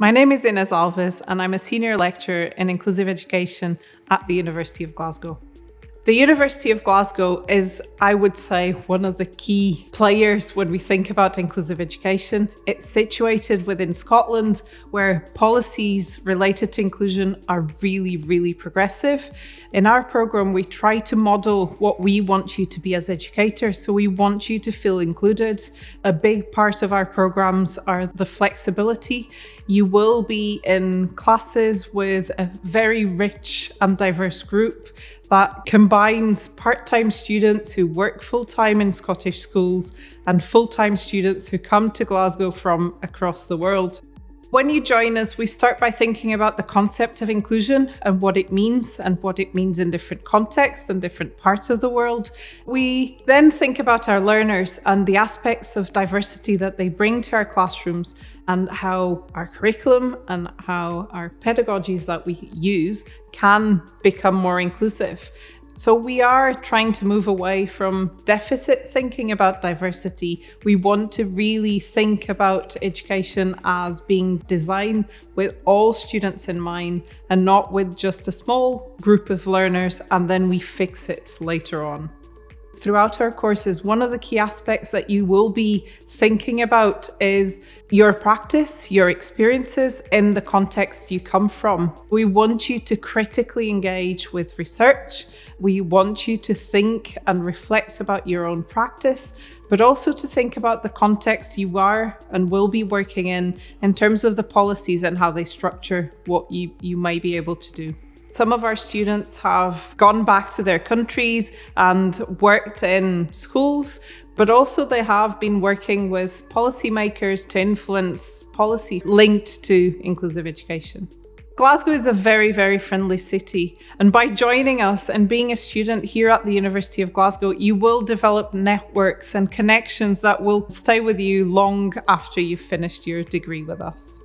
My name is Ines Alves and I'm a senior lecturer in inclusive education at the University of Glasgow. The University of Glasgow is, I would say, one of the key players when we think about inclusive education. It's situated within Scotland, where policies related to inclusion are really progressive. In our programme, we try to model what we want you to be as educators, so we want you to feel included. A big part of our programmes are the flexibility. You will be in classes with a very rich and diverse group that combines part-time students who work full-time in Scottish schools and full-time students who come to Glasgow from across the world. When you join us, we start by thinking about the concept of inclusion and what it means in different contexts and different parts of the world. We then think about our learners and the aspects of diversity that they bring to our classrooms and how our curriculum and how our pedagogies that we use can become more inclusive. So we are trying to move away from deficit thinking about diversity. We want to really think about education as being designed with all students in mind and not with just a small group of learners and then we fix it later on. Throughout our courses, one of the key aspects that you will be thinking about is your practice, your experiences in the context you come from. We want you to critically engage with research. We want you to think and reflect about your own practice, but also to think about the context you are and will be working in terms of the policies and how they structure what you may be able to do. Some of our students have gone back to their countries and worked in schools, but also they have been working with policymakers to influence policy linked to inclusive education. Glasgow is a very friendly city, and by joining us and being a student here at the University of Glasgow, you will develop networks and connections that will stay with you long after you've finished your degree with us.